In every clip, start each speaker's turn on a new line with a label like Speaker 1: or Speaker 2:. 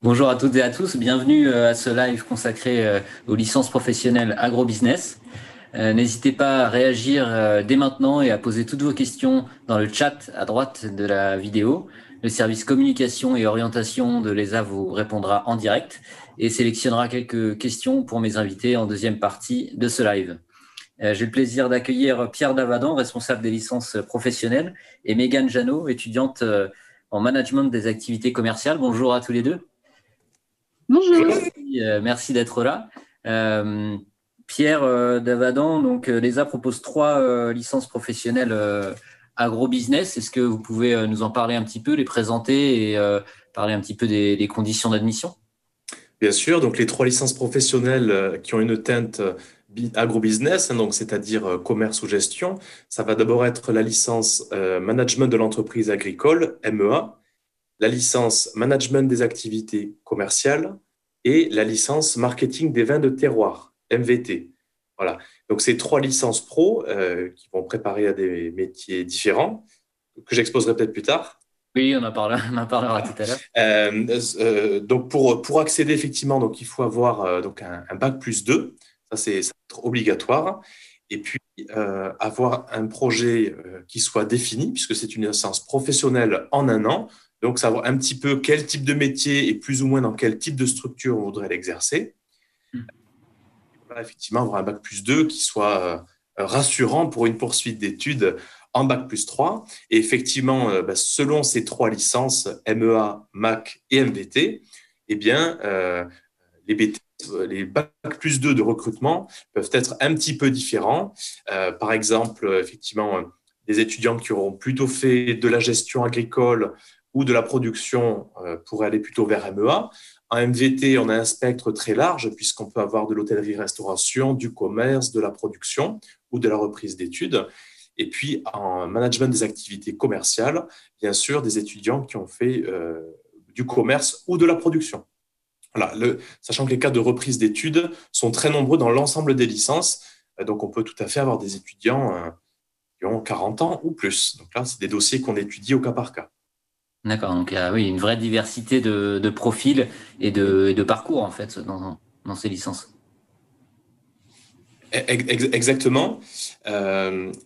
Speaker 1: Bonjour à toutes et à tous, bienvenue à ce live consacré aux licences professionnelles agrobusiness. N'hésitez pas à réagir dès maintenant et à poser toutes vos questions dans le chat à droite de la vidéo. Le service communication et orientation de l'ESA vous répondra en direct et sélectionnera quelques questions pour mes invités en deuxième partie de ce live. J'ai le plaisir d'accueillir Pierre Davadan, responsable des licences professionnelles, et Mégane Jeannot, étudiante en management des activités commerciales. Bonjour à tous les deux.
Speaker 2: Bonjour.
Speaker 1: Merci d'être là. Euh, Pierre Davadan, donc l'ESA propose trois licences professionnelles agro-business. Est-ce que vous pouvez nous en parler un petit peu, les présenter et parler un petit peu des conditions d'admission?
Speaker 3: Bien sûr, donc les trois licences professionnelles qui ont une teinte agro-business, hein, donc c'est-à-dire commerce ou gestion, ça va d'abord être la licence management de l'entreprise agricole, MEA, la licence management des activités commerciales et la licence marketing des vins de terroir, MVT. Voilà. Donc ces trois licences pro qui vont préparer à des métiers différents que j'exposerai peut-être plus tard.
Speaker 1: Oui, on en parlera tout à l'heure.
Speaker 3: Donc pour accéder effectivement, donc il faut avoir donc un bac plus 2, ça va être obligatoire, et puis avoir un projet qui soit défini, puisque c'est une licence professionnelle en un an, donc savoir un petit peu quel type de métier et plus ou moins dans quel type de structure on voudrait l'exercer. Voilà, effectivement, avoir un bac plus 2 qui soit rassurant pour une poursuite d'études en bac plus 3. Et effectivement, selon ces trois licences, MEA, MAC et MVT, eh bien, les bac plus 2 de recrutement peuvent être un petit peu différents. Par exemple, effectivement, des étudiants qui auront plutôt fait de la gestion agricole ou de la production pourraient aller plutôt vers MEA. En MVT, on a un spectre très large puisqu'on peut avoir de l'hôtellerie-restauration, du commerce, de la production ou de la reprise d'études. Et puis, en management des activités commerciales, bien sûr, des étudiants qui ont fait du commerce ou de la production. Voilà, sachant que les cas de reprise d'études sont très nombreux dans l'ensemble des licences. Donc, on peut tout à fait avoir des étudiants qui ont 40 ans ou plus. Donc là, c'est des dossiers qu'on étudie au cas par cas.
Speaker 1: D'accord, donc oui, une vraie diversité de profils et de parcours en fait dans ces licences.
Speaker 3: Exactement.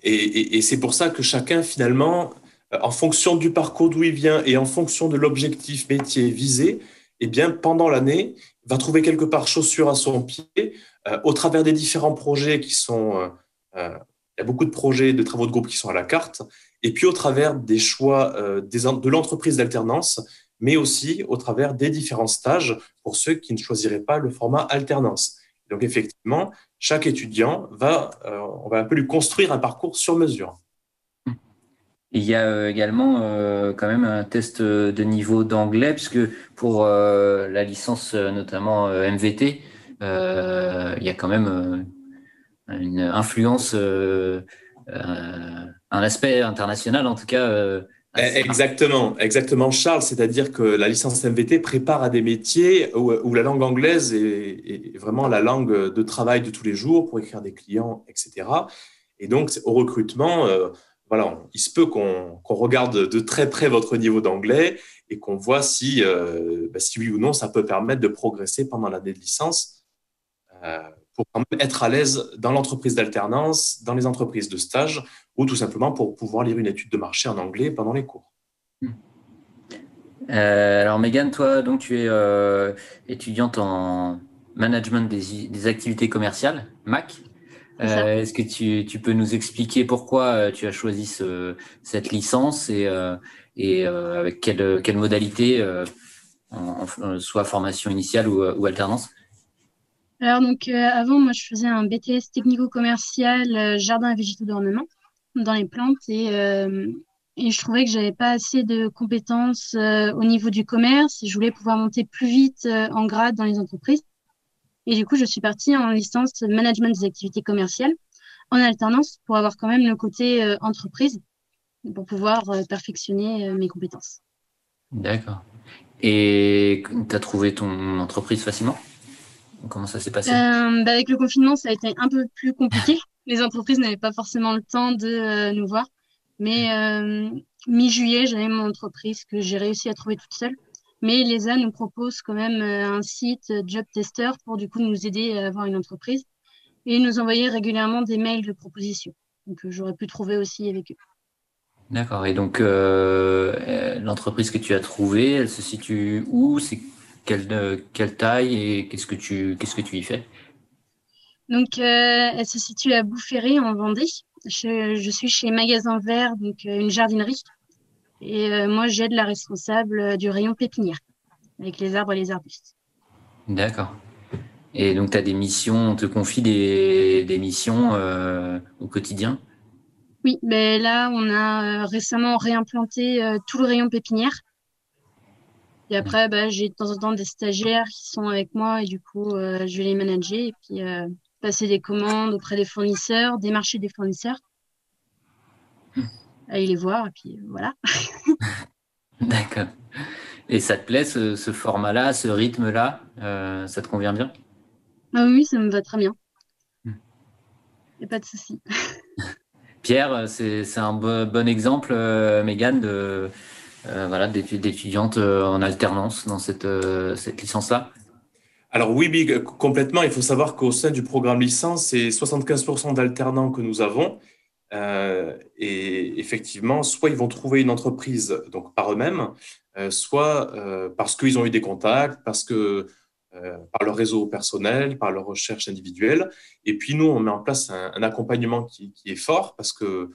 Speaker 3: Et c'est pour ça que chacun, finalement, en fonction du parcours d'où il vient et en fonction de l'objectif métier visé, eh bien, pendant l'année, va trouver quelque part chaussure à son pied au travers des différents projets qui sont. Il y a beaucoup de projets de travaux de groupe qui sont à la carte, et puis au travers des choix de l'entreprise d'alternance, mais aussi au travers des différents stages pour ceux qui ne choisiraient pas le format alternance. Donc, effectivement, chaque étudiant on va un peu lui construire un parcours sur mesure.
Speaker 1: Il y a également quand même un test de niveau d'anglais, puisque pour la licence notamment MVT, il y a quand même une influence, un aspect international en tout cas assez marqué.
Speaker 3: Exactement, Charles. C'est-à-dire que la licence MVT prépare à des métiers où la langue anglaise est vraiment la langue de travail de tous les jours pour écrire des clients, etc. Et donc, au recrutement, voilà, il se peut qu'on regarde de très près votre niveau d'anglais et qu'on voit si oui ou non ça peut permettre de progresser pendant l'année de licence euh, pour quand même être à l'aise dans l'entreprise d'alternance, dans les entreprises de stage ou tout simplement pour pouvoir lire une étude de marché en anglais pendant les cours.
Speaker 1: Alors Mégane, toi donc tu es étudiante en management des activités commerciales, MAC.
Speaker 2: C'est ça.
Speaker 1: Est-ce que tu peux nous expliquer pourquoi tu as choisi cette licence et avec quelle modalité, soit formation initiale ou alternance?
Speaker 2: Alors avant moi je faisais un BTS technico-commercial jardin et végétaux d'ornement dans les plantes et je trouvais que j'avais pas assez de compétences au niveau du commerce. Je voulais pouvoir monter plus vite en grade dans les entreprises et du coup je suis partie en licence management des activités commerciales en alternance pour avoir quand même le côté entreprise pour pouvoir perfectionner mes compétences.
Speaker 1: D'accord. Et tu as trouvé ton entreprise facilement? Comment ça s'est passé?
Speaker 2: Avec le confinement, ça a été un peu plus compliqué. Les entreprises n'avaient pas forcément le temps de nous voir. Mais mi-juillet, j'avais mon entreprise que j'ai réussi à trouver toute seule. Mais l'ESA nous propose quand même un site Job Tester pour du coup nous aider à avoir une entreprise et nous envoyer régulièrement des mails de propositions. Donc j'aurais pu trouver aussi avec eux.
Speaker 1: D'accord. Et donc, l'entreprise que tu as trouvée, elle se situe où? C'est quelle taille et qu'est-ce que tu y fais?
Speaker 2: Donc elle se situe à Boufféry en Vendée. Je suis chez Magasin Vert, donc une jardinerie. Et moi j'aide la responsable du rayon pépinière avec les arbres et les arbustes.
Speaker 1: D'accord. Et donc, tu as des missions, on te confie des missions au quotidien?
Speaker 2: Oui, mais là on a récemment réimplanté tout le rayon pépinière. Et après, bah, j'ai de temps en temps des stagiaires qui sont avec moi et du coup, je vais les manager et puis passer des commandes auprès des fournisseurs, démarcher des fournisseurs, aller les voir et puis voilà.
Speaker 1: D'accord. Et ça te plaît ce format-là, ce rythme-là? Ça te convient bien?
Speaker 2: Ah oui, ça me va très bien. Il n'y a pas de souci.
Speaker 1: Pierre, c'est un bon exemple, Mégane, voilà, d'étudiante en alternance dans cette licence-là.
Speaker 3: Alors oui, Big, complètement. Il faut savoir qu'au sein du programme licence, c'est 75% d'alternants que nous avons. Et effectivement, soit ils vont trouver une entreprise donc par eux-mêmes, soit parce qu'ils ont eu des contacts, parce que par leur réseau personnel, par leur recherche individuelle. Et puis nous, on met en place un accompagnement qui est fort parce que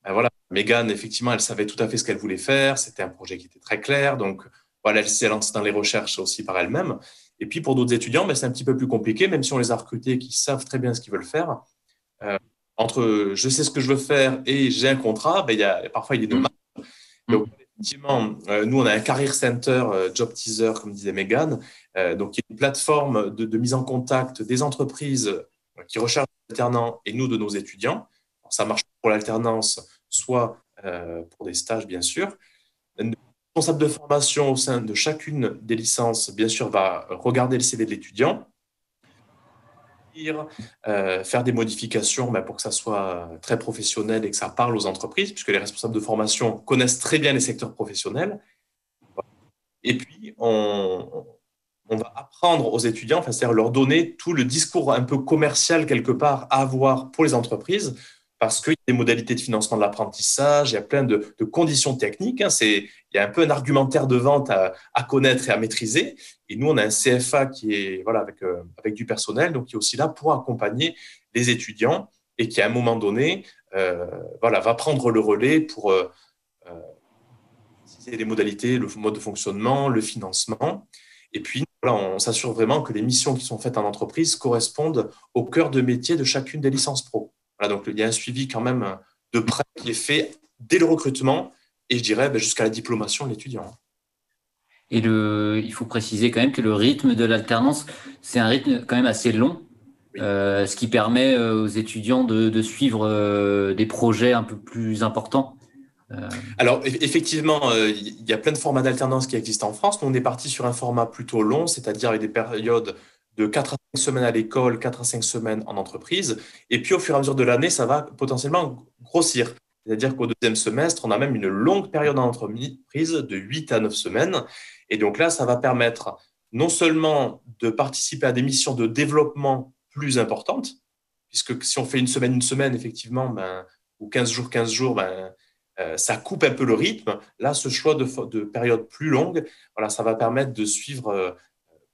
Speaker 3: ben voilà, Mégane, effectivement, elle savait tout à fait ce qu'elle voulait faire. C'était un projet qui était très clair. Donc voilà, elle s'est lancée dans les recherches aussi par elle-même. Et puis pour d'autres étudiants, ben, c'est un petit peu plus compliqué, même si on les a recrutés qui savent très bien ce qu'ils veulent faire. Euh, Entre je sais ce que je veux faire et j'ai un contrat, ben, parfois il y a une marge. Donc, effectivement, nous, on a un Career Center, Job Teaser, comme disait Megan, donc qui est une plateforme de mise en contact des entreprises qui recherchent des alternants et nous, de nos étudiants. Alors, ça marche pour l'alternance, soit pour des stages, bien sûr. Le responsable de formation au sein de chacune des licences, bien sûr, va regarder le CV de l'étudiant, faire des modifications pour que ça soit très professionnel et que ça parle aux entreprises, puisque les responsables de formation connaissent très bien les secteurs professionnels. Et puis, on va apprendre aux étudiants, enfin, c'est-à-dire leur donner tout le discours un peu commercial quelque part à avoir pour les entreprises, parce qu'il y a des modalités de financement de l'apprentissage, il y a plein de conditions techniques. Il y a un peu un argumentaire de vente à connaître et à maîtriser. Et nous, on a un CFA qui est voilà, avec du personnel, donc qui est aussi là pour accompagner les étudiants et qui, à un moment donné, voilà, va prendre le relais pour les modalités, le mode de fonctionnement, le financement. Et puis, voilà, on s'assure vraiment que les missions qui sont faites en entreprise correspondent au cœur de métier de chacune des licences pro. Voilà, donc, il y a un suivi quand même de près qui est fait dès le recrutement et je dirais jusqu'à la diplomation de l'étudiant.
Speaker 1: Et il faut préciser quand même que le rythme de l'alternance, c'est un rythme quand même assez long,
Speaker 3: Oui.
Speaker 1: ce qui permet aux étudiants de suivre des projets un peu plus importants.
Speaker 3: Alors, effectivement, il y a plein de formats d'alternance qui existent en France. Nous, on est parti sur un format plutôt long, c'est-à-dire avec des périodes de 4 à 5 semaines à l'école, 4 à 5 semaines en entreprise. Et puis, au fur et à mesure de l'année, ça va potentiellement grossir. C'est-à-dire qu'au deuxième semestre, on a même une longue période en entreprise de 8 à 9 semaines. Et donc là, ça va permettre non seulement de participer à des missions de développement plus importantes, puisque si on fait une semaine, effectivement, ou 15 jours, ça coupe un peu le rythme. Là, ce choix de période plus longue, voilà, ça va permettre de suivre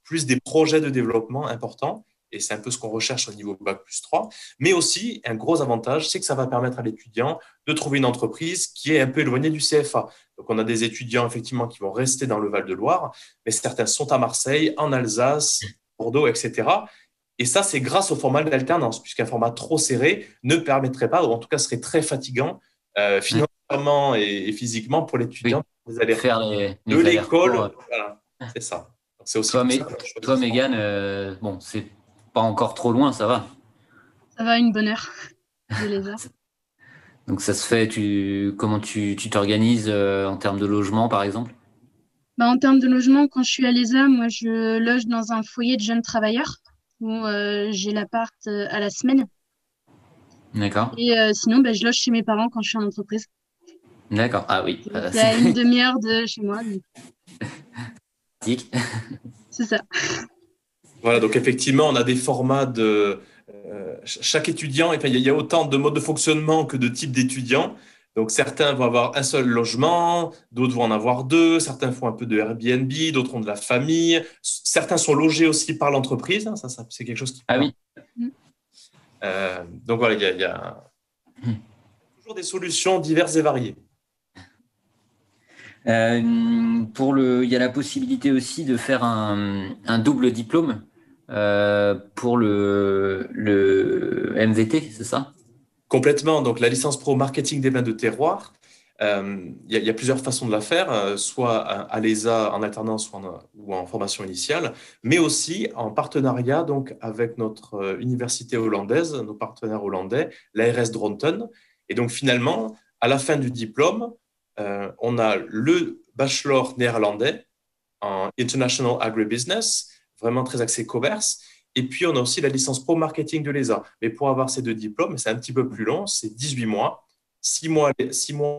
Speaker 3: plus des projets de développement importants. Et c'est un peu ce qu'on recherche au niveau Bac+3. Mais aussi, un gros avantage, c'est que ça va permettre à l'étudiant de trouver une entreprise qui est un peu éloignée du CFA. Donc, on a des étudiants, effectivement, qui vont rester dans le Val-de-Loire, mais certains sont à Marseille, en Alsace, Bordeaux, etc. Et ça, c'est grâce au format d'alternance, puisqu'un format trop serré ne permettrait pas, ou en tout cas serait très fatigant, financièrement et physiquement pour l'étudiant,
Speaker 1: Oui,
Speaker 3: des allers-retours
Speaker 1: faire
Speaker 3: de
Speaker 1: les allers-retours.
Speaker 3: l'école. Voilà, c'est ça. Donc, c'est aussi
Speaker 1: Toi,
Speaker 3: pour
Speaker 1: mais,
Speaker 3: ça qu'on a choisi
Speaker 1: toi,
Speaker 3: ce format.
Speaker 1: Mégane, bon, c'est pas encore trop loin, ça va.
Speaker 2: Ça va une bonne heure de l'ESA.
Speaker 1: Donc ça se fait, comment tu t'organises en termes de logement, par exemple?
Speaker 2: Bah, en termes de logement, quand je suis à l'ESA, moi, je loge dans un foyer de jeunes travailleurs où j'ai l'appart à la semaine.
Speaker 1: D'accord.
Speaker 2: Et sinon, bah, je loge chez mes parents quand je suis en entreprise.
Speaker 1: D'accord. Ah oui.
Speaker 2: C'est à une demi-heure de chez moi. Donc.
Speaker 1: pratique.
Speaker 2: C'est ça.
Speaker 3: Voilà, donc effectivement, on a des formats de… chaque étudiant, enfin, il y a autant de modes de fonctionnement que de types d'étudiants. Donc, certains vont avoir un seul logement, d'autres vont en avoir deux, certains font un peu de Airbnb, d'autres ont de la famille. Certains sont logés aussi par l'entreprise. Ça, c'est quelque chose qui…
Speaker 1: Ah oui.
Speaker 3: Donc, voilà, il y a toujours des solutions diverses et variées.
Speaker 1: Il y a la possibilité aussi de faire un double diplôme pour le MVT, c'est ça?
Speaker 3: Complètement. Donc, la licence pro marketing des vins de terroir, il y a plusieurs façons de la faire, soit à l'ESA en alternance ou en formation initiale, mais aussi en partenariat donc, avec notre université hollandaise, nos partenaires hollandais, l'ARS Dronten. Et donc, finalement, à la fin du diplôme, on a le bachelor néerlandais en International Agribusiness, vraiment très axé commerce. Et puis, on a aussi la licence pro marketing de l'ESA. Mais pour avoir ces deux diplômes, c'est un petit peu plus long, c'est 18 mois, 6 mois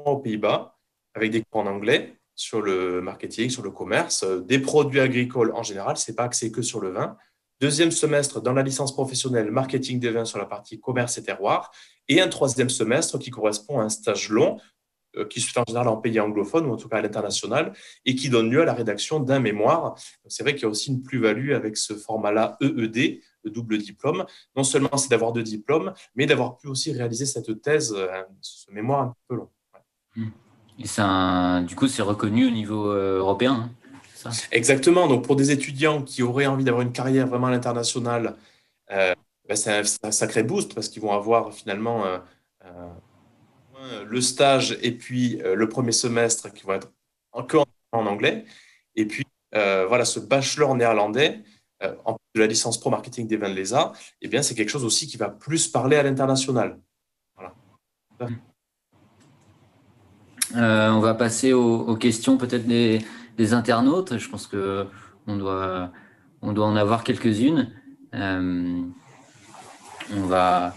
Speaker 3: aux Pays-Bas, avec des cours en anglais sur le marketing, sur le commerce, des produits agricoles en général, ce n'est pas axé que sur le vin. Deuxième semestre dans la licence professionnelle marketing des vins sur la partie commerce et terroir. Et un troisième semestre qui correspond à un stage long qui se fait en général en pays anglophone ou en tout cas à l'international et qui donne lieu à la rédaction d'un mémoire. C'est vrai qu'il y a aussi une plus-value avec ce format-là EED, le double diplôme. Non seulement c'est d'avoir deux diplômes, mais d'avoir pu aussi réaliser cette thèse, ce mémoire un peu long.
Speaker 1: Et du coup, c'est reconnu au niveau européen, hein, c'est ça?
Speaker 3: Exactement. Donc, pour des étudiants qui auraient envie d'avoir une carrière vraiment à l'international, c'est un sacré boost parce qu'ils vont avoir finalement le stage et puis le premier semestre qui vont être encore en anglais. Et puis, voilà, ce bachelor néerlandais, en plus de la licence pro marketing des vins de l'ESA, eh bien, c'est quelque chose aussi qui va plus parler à l'international. Voilà.
Speaker 1: On va passer aux questions peut-être des internautes. Je pense que on doit en avoir quelques-unes. On va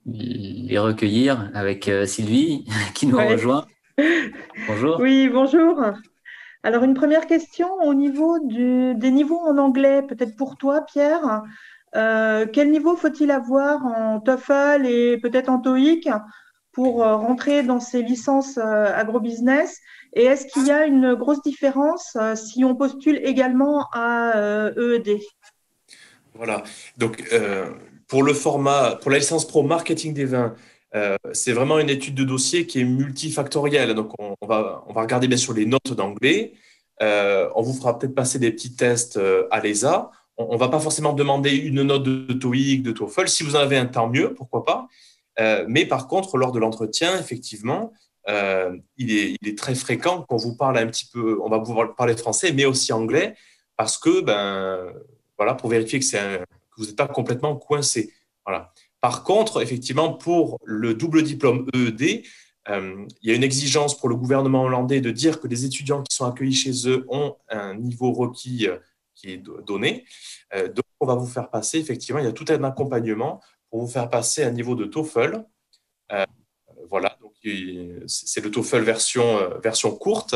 Speaker 1: les recueillir avec Sylvie qui nous
Speaker 4: Ouais.
Speaker 1: rejoint. Bonjour.
Speaker 4: Oui, bonjour. Alors, une première question au niveau des niveaux en anglais, peut-être pour toi, Pierre. Quel niveau faut-il avoir en TOEFL et peut-être en TOEIC pour rentrer dans ces licences agrobusiness? Et est-ce qu'il y a une grosse différence si on postule également à EED?
Speaker 3: Voilà. Donc, pour la licence pro marketing des vins, c'est vraiment une étude de dossier qui est multifactorielle. Donc, on va regarder bien sûr les notes d'anglais. On vous fera peut-être passer des petits tests à l'ESA. On ne va pas forcément demander une note de TOEIC, de TOEFL. Si vous en avez un, tant mieux, pourquoi pas. Mais par contre, lors de l'entretien, effectivement, il est très fréquent qu'on vous parle un petit peu, on va pouvoir parler français, mais aussi anglais, parce que, voilà, pour vérifier que vous n'êtes pas complètement coincé. Voilà. Par contre, effectivement, pour le double diplôme EED, il y a une exigence pour le gouvernement hollandais de dire que les étudiants qui sont accueillis chez eux ont un niveau requis qui est donné. Donc, on va vous faire passer, effectivement, il y a tout un accompagnement pour vous faire passer un niveau de TOEFL. Voilà, donc c'est le TOEFL version courte.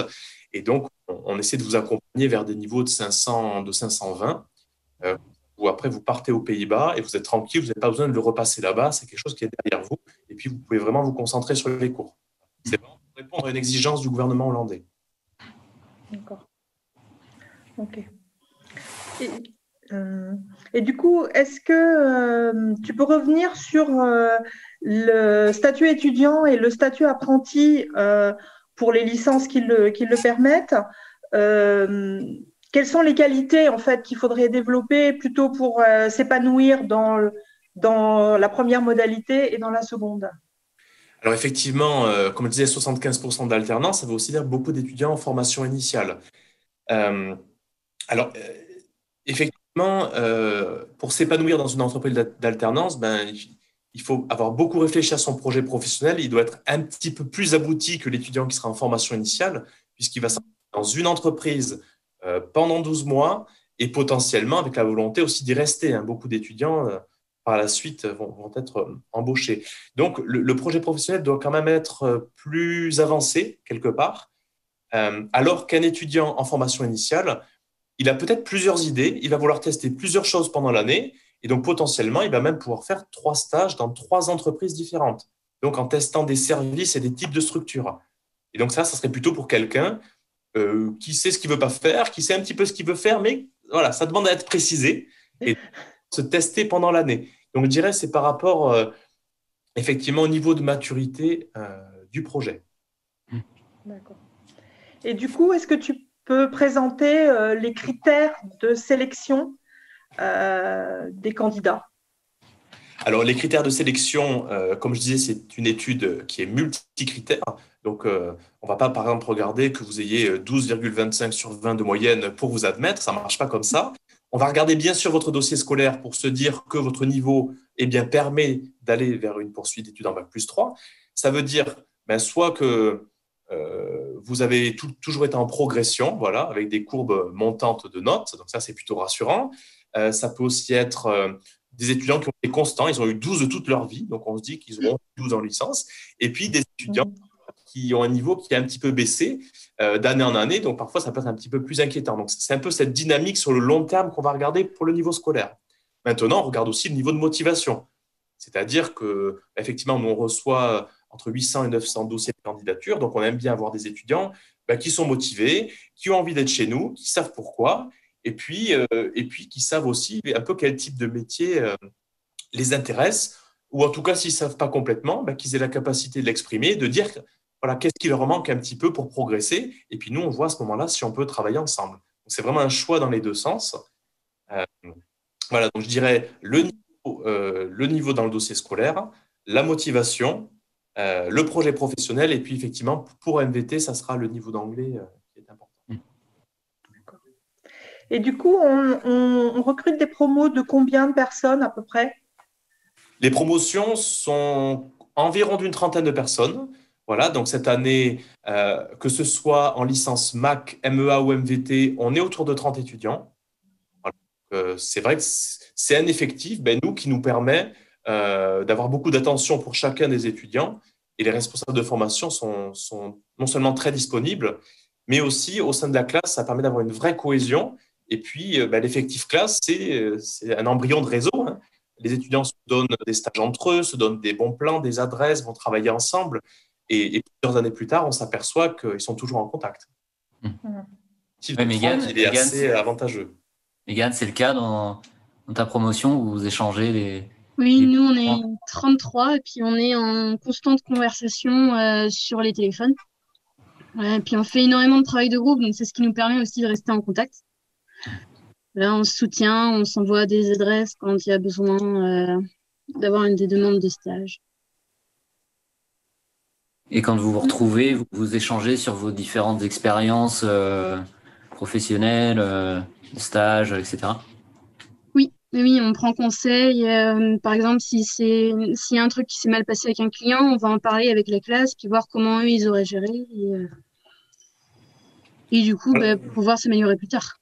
Speaker 3: Et donc, on essaie de vous accompagner vers des niveaux de 520. Où après, vous partez aux Pays-Bas et vous êtes tranquille, vous n'avez pas besoin de le repasser là-bas. C'est quelque chose qui est derrière vous. Et puis, vous pouvez vraiment vous concentrer sur les cours. C'est vraiment pour répondre à une exigence du gouvernement hollandais.
Speaker 4: D'accord. OK. Et du coup, est-ce que tu peux revenir sur le statut étudiant et le statut apprenti pour les licences qui le permettent? Quelles sont les qualités en fait qu'il faudrait développer plutôt pour s'épanouir dans la première modalité et dans la seconde?
Speaker 3: Alors effectivement, comme je disais, 75% d'alternance, ça veut aussi dire beaucoup d'étudiants en formation initiale. Alors, effectivement, pour s'épanouir dans une entreprise d'alternance, il faut avoir beaucoup réfléchi à son projet professionnel. Il doit être un petit peu plus abouti que l'étudiant qui sera en formation initiale, puisqu'il va s'engager dans une entreprise pendant 12 mois et potentiellement avec la volonté aussi d'y rester. Beaucoup d'étudiants, par la suite, vont être embauchés. Donc, le projet professionnel doit quand même être plus avancé quelque part. Alors qu'un étudiant en formation initiale, il a peut-être plusieurs idées, il va vouloir tester plusieurs choses pendant l'année, et donc potentiellement, il va même pouvoir faire 3 stages dans 3 entreprises différentes, donc en testant des services et des types de structures. Et donc ça serait plutôt pour quelqu'un qui sait ce qu'il ne veut pas faire, qui sait un petit peu ce qu'il veut faire, mais voilà, ça demande à être précisé et se tester pendant l'année. Donc je dirais que c'est par rapport effectivement au niveau de maturité du projet.
Speaker 4: D'accord. Et du coup, est-ce que tu peux présenter les critères de sélection des candidats?
Speaker 3: Alors, les critères de sélection, comme je disais, c'est une étude qui est multicritère. Donc, on ne va pas, par exemple, regarder que vous ayez 12,25 sur 20 de moyenne pour vous admettre. Ça ne marche pas comme ça. On va regarder bien sûr votre dossier scolaire pour se dire que votre niveau permet d'aller vers une poursuite d'études en Bac+3. Ça veut dire soit que vous avez toujours été en progression, voilà, avec des courbes montantes de notes. Donc, ça, c'est plutôt rassurant. Ça peut aussi être des étudiants qui ont été constants, ils ont eu 12 toute leur vie, donc on se dit qu'ils auront 12 en licence. Et puis, des étudiants qui ont un niveau qui a un petit peu baissé d'année en année, donc parfois, ça peut être un petit peu plus inquiétant. Donc, c'est un peu cette dynamique sur le long terme qu'on va regarder pour le niveau scolaire. Maintenant, on regarde aussi le niveau de motivation. C'est-à-dire qu'effectivement, nous, on reçoit entre 800 et 900 dossiers de candidature. Donc, on aime bien avoir des étudiants qui sont motivés, qui ont envie d'être chez nous, qui savent pourquoi, et puis qui savent aussi un peu quel type de métier les intéresse, ou en tout cas, s'ils ne savent pas complètement, qu'ils aient la capacité de l'exprimer, de dire voilà, qu'est-ce qui leur manque un petit peu pour progresser. Et puis, nous, on voit à ce moment-là si on peut travailler ensemble. C'est vraiment un choix dans les deux sens. Voilà, donc je dirais le niveau dans le dossier scolaire, la motivation, le projet professionnel, et puis effectivement, pour MVT, ça sera le niveau d'anglais qui est important.
Speaker 4: Et du coup, on recrute des promos de combien de personnes à peu près?
Speaker 3: Les promotions sont environ d'une trentaine de personnes. Voilà, donc cette année, que ce soit en licence MAC, MEA ou MVT, on est autour de 30 étudiants. Voilà. C'est vrai que c'est un effectif, nous, qui nous permet d'avoir beaucoup d'attention pour chacun des étudiants. Et les responsables de formation sont non seulement très disponibles, mais aussi au sein de la classe, ça permet d'avoir une vraie cohésion. Et puis, l'effectif classe, c'est un embryon de réseau. Hein. Les étudiants se donnent des stages entre eux, se donnent des bons plans, des adresses, vont travailler ensemble. Et plusieurs années plus tard, on s'aperçoit qu'ils sont toujours en contact.
Speaker 1: Ouais, Mégane,
Speaker 3: il est assez avantageux.
Speaker 1: Mégane, c'est le cas dans ta promotion où vous échangez les...
Speaker 2: Oui, nous, on est 33 et puis on est en constante conversation sur les téléphones. Et puis on fait énormément de travail de groupe, donc c'est ce qui nous permet aussi de rester en contact. Là, on se soutient, on s'envoie des adresses quand il y a besoin d'avoir des demandes de stage.
Speaker 1: Et quand vous vous retrouvez, vous échangez sur vos différentes expériences professionnelles, stages, etc.
Speaker 2: Oui, on prend conseil. Par exemple, s'il y a un truc qui s'est mal passé avec un client, on va en parler avec la classe, puis voir comment eux, ils auraient géré. Et du coup, pouvoir s'améliorer plus tard.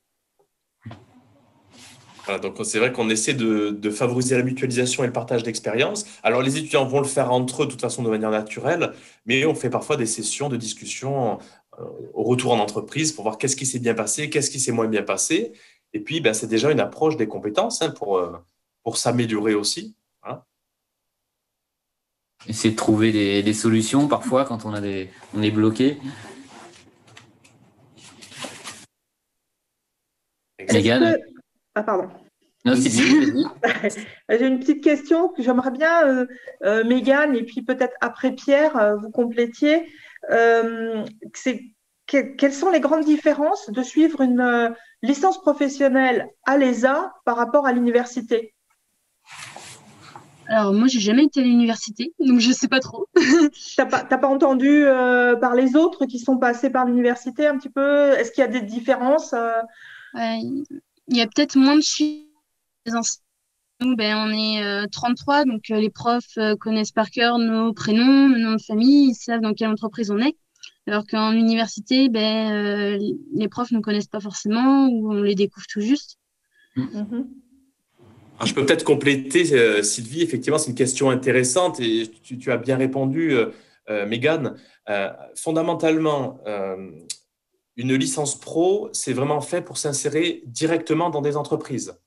Speaker 3: Voilà, donc c'est vrai qu'on essaie de favoriser la mutualisation et le partage d'expériences. Alors, les étudiants vont le faire entre eux, de toute façon, de manière naturelle, mais on fait parfois des sessions de discussion au retour en entreprise pour voir qu'est-ce qui s'est bien passé, qu'est-ce qui s'est moins bien passé. Et puis, c'est déjà une approche des compétences pour s'améliorer aussi. Voilà.
Speaker 1: Essayer de trouver des solutions parfois quand on est bloqué.
Speaker 3: Mégane.
Speaker 4: Ah, pardon.
Speaker 1: Non, Sylvie.
Speaker 4: J'ai une petite question que j'aimerais bien, Mégane, et puis peut-être après Pierre, vous complétiez. Quelles sont les grandes différences de suivre une licence professionnelle à l'ESA par rapport à l'université?
Speaker 2: Alors, moi, j'ai jamais été à l'université, donc je sais pas trop.
Speaker 4: T'as pas entendu par les autres qui sont passés par l'université un petit peu? Est-ce qu'il y a des différences?
Speaker 2: Il y a peut-être moins de chiffres. Nous, on est 33, donc les profs connaissent par cœur nos prénoms, nos noms de famille, ils savent dans quelle entreprise on est. Alors qu'en université, les profs ne nous connaissent pas forcément ou on les découvre tout juste.
Speaker 3: Alors, je peux peut-être compléter, Sylvie. Effectivement, c'est une question intéressante et tu as bien répondu, Mégane. Fondamentalement, une licence pro, c'est vraiment fait pour s'insérer directement dans des entreprises,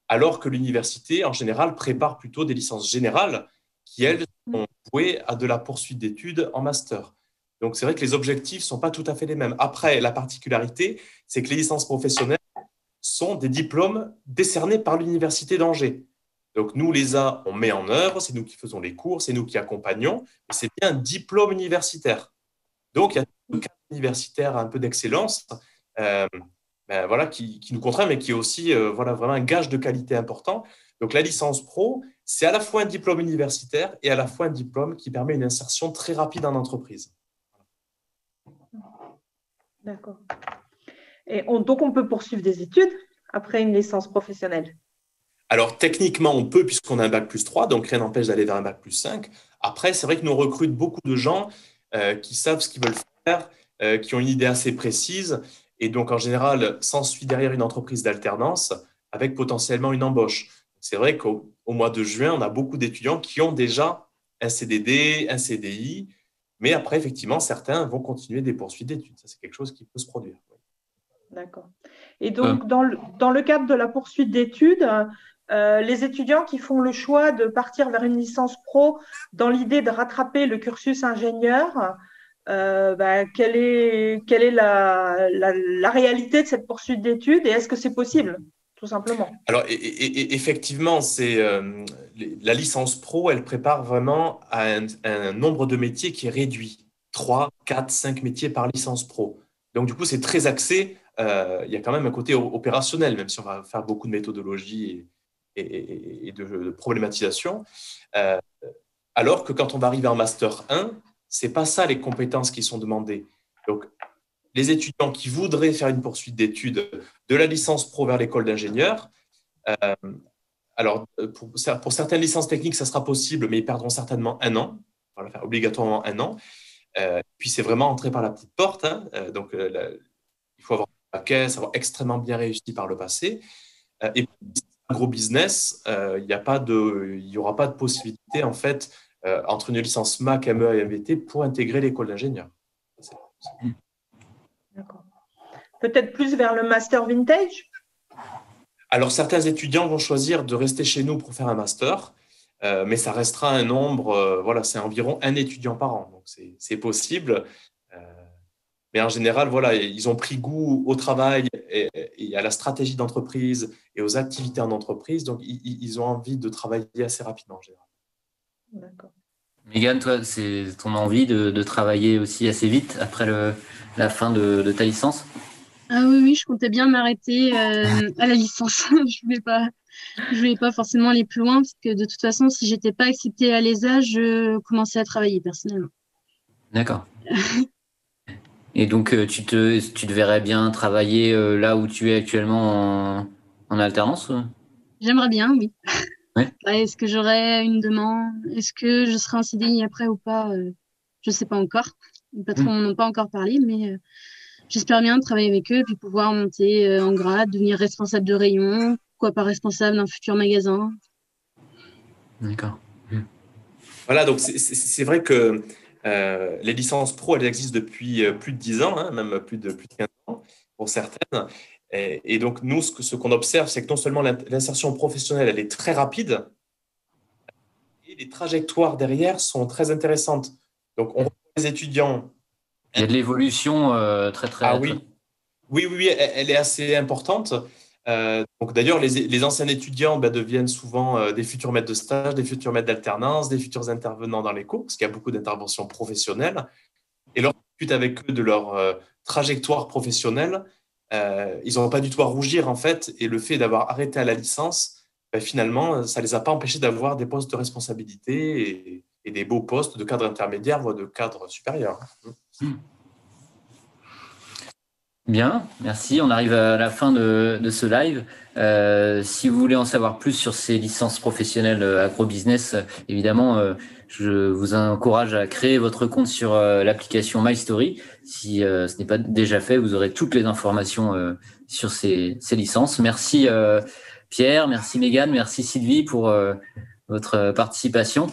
Speaker 3: alors que l'université, en général, prépare plutôt des licences générales qui, elles, sont vouées à de la poursuite d'études en master. Donc, c'est vrai que les objectifs ne sont pas tout à fait les mêmes. Après, la particularité, c'est que les licences professionnelles sont des diplômes décernés par l'Université d'Angers. Donc, nous, l'ESA, on met en œuvre, c'est nous qui faisons les cours, c'est nous qui accompagnons, mais c'est bien un diplôme universitaire. Donc, il y a un cadre universitaire un peu d'excellence voilà, qui nous contraint, mais qui est aussi voilà, vraiment un gage de qualité important. Donc, la licence pro, c'est à la fois un diplôme universitaire et à la fois un diplôme qui permet une insertion très rapide en entreprise.
Speaker 4: D'accord. Et donc, on peut poursuivre des études après une licence professionnelle?
Speaker 3: Alors, techniquement, on peut, puisqu'on a un bac+3, donc rien n'empêche d'aller vers un bac+5. Après, c'est vrai que nous recrutons beaucoup de gens qui savent ce qu'ils veulent faire, qui ont une idée assez précise. Et donc, en général, s'ensuit derrière une entreprise d'alternance avec potentiellement une embauche. C'est vrai qu'au mois de juin, on a beaucoup d'étudiants qui ont déjà un CDD, un CDI. Mais après, effectivement, certains vont continuer des poursuites d'études. Ça, c'est quelque chose qui peut se produire.
Speaker 4: D'accord. Et donc, dans le cadre de la poursuite d'études, les étudiants qui font le choix de partir vers une licence pro dans l'idée de rattraper le cursus ingénieur, quelle est la réalité de cette poursuite d'études et est-ce que c'est possible, tout simplement?
Speaker 3: Alors, effectivement, la licence pro, elle prépare vraiment à un nombre de métiers qui est réduit. 3, 4, 5 métiers par licence pro. Donc, du coup, c'est très axé. Il y a quand même un côté opérationnel, même si on va faire beaucoup de méthodologie et de problématisation. Alors que quand on va arriver en Master 1, ce n'est pas ça les compétences qui sont demandées. Donc, les étudiants qui voudraient faire une poursuite d'études de la licence pro vers l'école d'ingénieur, alors pour certaines licences techniques, ça sera possible, mais ils perdront certainement 1 an. On va faire obligatoirement 1 an. Puis, c'est vraiment entrer par la petite porte. Donc, il faut avoir la caisse, avoir extrêmement bien réussi par le passé. Et pour agro-business, il n'y aura pas de possibilité, en fait, entre une licence MAC, MEA et MVT pour intégrer l'école d'ingénieur.
Speaker 4: D'accord. Peut-être plus vers le master vintage?
Speaker 3: Alors, certains étudiants vont choisir de rester chez nous pour faire un master, mais ça restera un nombre, voilà, c'est environ 1 étudiant par an. Donc, c'est possible. Mais en général, voilà, ils ont pris goût au travail et à la stratégie d'entreprise et aux activités en entreprise. Donc, ils ont envie de travailler assez rapidement en général.
Speaker 4: D'accord.
Speaker 1: Mégane, toi, c'est ton envie de travailler aussi assez vite après la fin de ta licence?
Speaker 2: Ah oui, je comptais bien m'arrêter à la licence. Je voulais pas forcément aller plus loin parce que de toute façon, si j'étais pas acceptée à l'ESA, je commençais à travailler personnellement.
Speaker 1: D'accord. Et donc, tu te verrais bien travailler là où tu es actuellement en alternance?
Speaker 2: J'aimerais bien, oui.
Speaker 1: Ouais.
Speaker 2: Est-ce que j'aurai une demande? Est-ce que je serai en CDI après ou pas? Je sais pas encore. Les patrons n'en ont pas encore parlé, mais j'espère bien travailler avec eux et puis pouvoir monter en grade, devenir responsable de rayon, pourquoi pas responsable d'un futur magasin.
Speaker 1: D'accord.
Speaker 3: Voilà, donc c'est vrai que les licences pro, elles existent depuis plus de 10 ans, hein, même plus de 15 ans pour certaines. Et donc, nous, ce qu'on observe, c'est que non seulement l'insertion professionnelle, elle est très rapide, et les trajectoires derrière sont très intéressantes. Donc, on voit les étudiants.
Speaker 1: Il y a de l'évolution très.
Speaker 3: Ah oui. Oui, elle est assez importante. Donc, d'ailleurs, les anciens étudiants deviennent souvent des futurs maîtres de stage, des futurs maîtres d'alternance, des futurs intervenants dans les cours, parce qu'il y a beaucoup d'interventions professionnelles. Et lorsqu'on discute avec eux de leur trajectoire professionnelle, ils n'ont pas du tout à rougir, en fait. Et le fait d'avoir arrêté à la licence, finalement, ça ne les a pas empêchés d'avoir des postes de responsabilité et des beaux postes de cadre intermédiaire, voire de cadre supérieur.
Speaker 1: Bien, merci. On arrive à la fin de ce live. Si vous voulez en savoir plus sur ces licences professionnelles agro-business, évidemment, je vous encourage à créer votre compte sur l'application MyStory. Si ce n'est pas déjà fait, vous aurez toutes les informations sur ces licences. Merci Pierre, merci Mégane, merci Sylvie pour votre participation.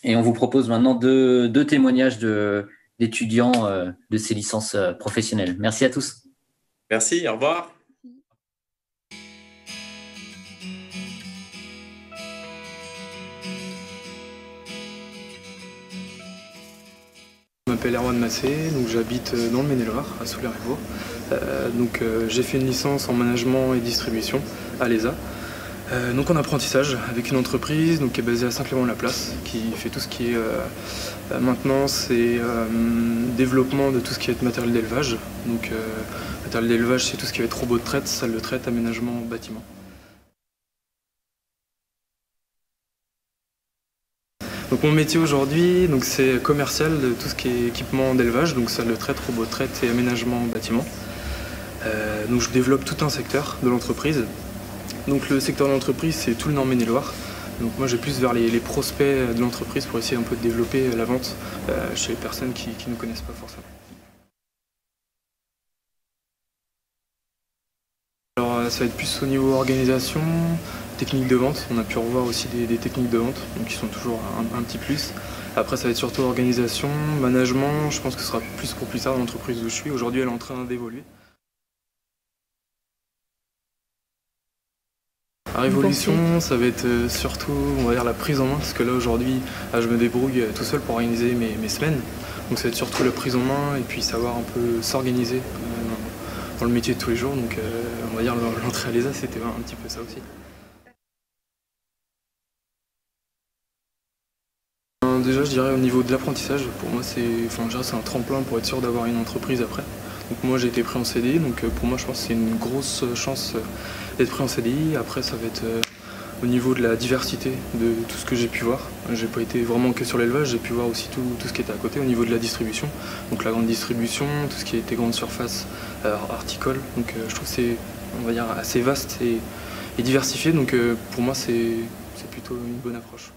Speaker 1: Et on vous propose maintenant deux témoignages de d'étudiants de ces licences professionnelles. Merci à tous.
Speaker 3: Merci, au revoir.
Speaker 5: Je m'appelle Erwan Massé, donc j'habite dans le Maine-et-Loire, à Soulay-Rivaux. J'ai fait une licence en management et distribution à l'ESA. Donc en apprentissage avec une entreprise qui est basée à Saint-Clément-la-Place, qui fait tout ce qui est maintenance et développement de tout ce qui est matériel d'élevage. Donc matériel d'élevage, c'est tout ce qui va être robot de traite, salle de traite, aménagement, bâtiment. Donc mon métier aujourd'hui, c'est commercial de tout ce qui est équipement d'élevage, donc salle de traite, robot de traite et aménagement, bâtiment. Donc je développe tout un secteur de l'entreprise. Donc le secteur de l'entreprise, c'est tout le Nord Maine-et-Loire. Donc moi, j'ai plus vers les prospects de l'entreprise pour essayer un peu de développer la vente chez les personnes qui ne connaissent pas forcément. Alors ça va être plus au niveau organisation, technique de vente. On a pu revoir aussi des techniques de vente, donc qui sont toujours un petit plus. Après, ça va être surtout organisation, management. Je pense que ce sera plus pour plus tard dans l'entreprise où je suis. Aujourd'hui, elle est en train d'évoluer. La révolution, ça va être surtout, on va dire, la prise en main, parce que là aujourd'hui, je me débrouille tout seul pour organiser mes semaines. Donc ça va être surtout la prise en main et puis savoir un peu s'organiser dans le métier de tous les jours. Donc on va dire l'entrée à l'ESA, c'était un petit peu ça aussi. Déjà, je dirais au niveau de l'apprentissage, pour moi c'est un tremplin pour être sûr d'avoir une entreprise après. Donc moi j'ai été pris en CDI, donc pour moi je pense que c'est une grosse chance d'être pris en CDI. Après ça va être au niveau de la diversité de tout ce que j'ai pu voir. J'ai pas été vraiment que sur l'élevage, j'ai pu voir aussi tout ce qui était à côté au niveau de la distribution. Donc la grande distribution, tout ce qui était grande surface, articole. Donc je trouve que c'est, on va dire, assez vaste et diversifié. Donc pour moi c'est plutôt une bonne approche.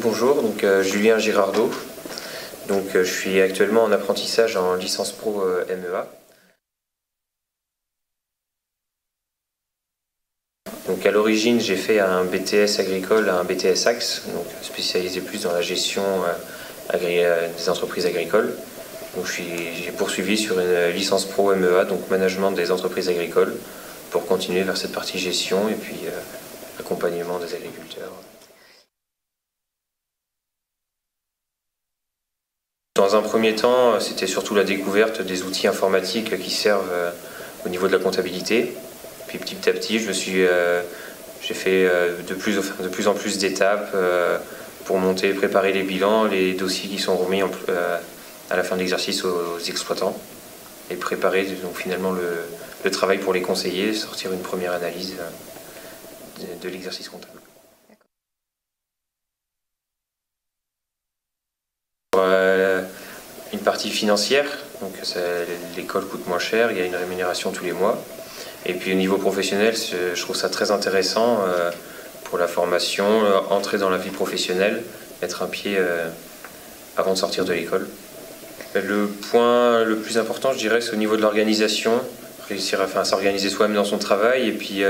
Speaker 6: Bonjour, Julien Girardot. Je suis actuellement en apprentissage en licence pro MEA. À l'origine, j'ai fait un BTS agricole, un BTS Axe, spécialisé plus dans la gestion des entreprises agricoles. J'ai poursuivi sur une licence pro MEA, donc management des entreprises agricoles, pour continuer vers cette partie gestion et puis accompagnement des agriculteurs. Dans un premier temps, c'était surtout la découverte des outils informatiques qui servent au niveau de la comptabilité. Puis petit à petit, j'ai fait de plus en plus d'étapes pour monter, préparer les bilans, les dossiers qui sont remis à la fin de l'exercice aux exploitants et préparer finalement le travail pour les conseillers, sortir une première analyse de l'exercice comptable. Une partie financière, l'école coûte moins cher, il y a une rémunération tous les mois. Et puis au niveau professionnel, je trouve ça très intéressant pour la formation, entrer dans la vie professionnelle, mettre un pied avant de sortir de l'école. Le point le plus important, je dirais, c'est au niveau de l'organisation, réussir à s'organiser soi-même dans son travail et puis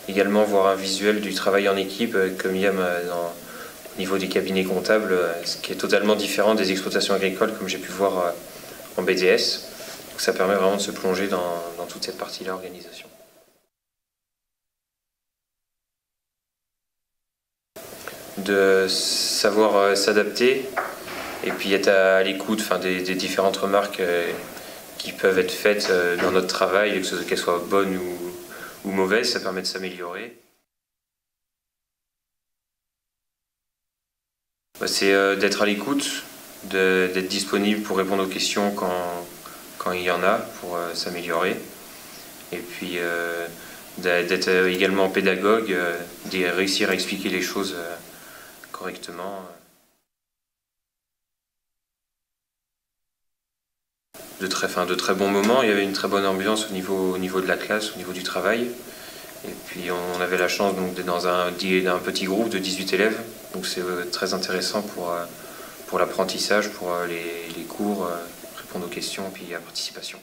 Speaker 6: également voir un visuel du travail en équipe comme il y a au niveau des cabinets comptables, ce qui est totalement différent des exploitations agricoles comme j'ai pu voir en BDS. Donc ça permet vraiment de se plonger dans toute cette partie-là, organisation. De savoir s'adapter et puis être à l'écoute des différentes remarques qui peuvent être faites dans notre travail, qu'elles soient bonnes ou mauvaises, ça permet de s'améliorer. C'est d'être à l'écoute, d'être disponible pour répondre aux questions quand il y en a, pour s'améliorer. Et puis d'être également pédagogue, de réussir à expliquer les choses correctement. De très bons moments, il y avait une très bonne ambiance au niveau de la classe, au niveau du travail. Et puis on avait la chance d'être dans un petit groupe de 18 élèves, donc c'est très intéressant pour l'apprentissage, pour les cours, répondre aux questions et puis la participation.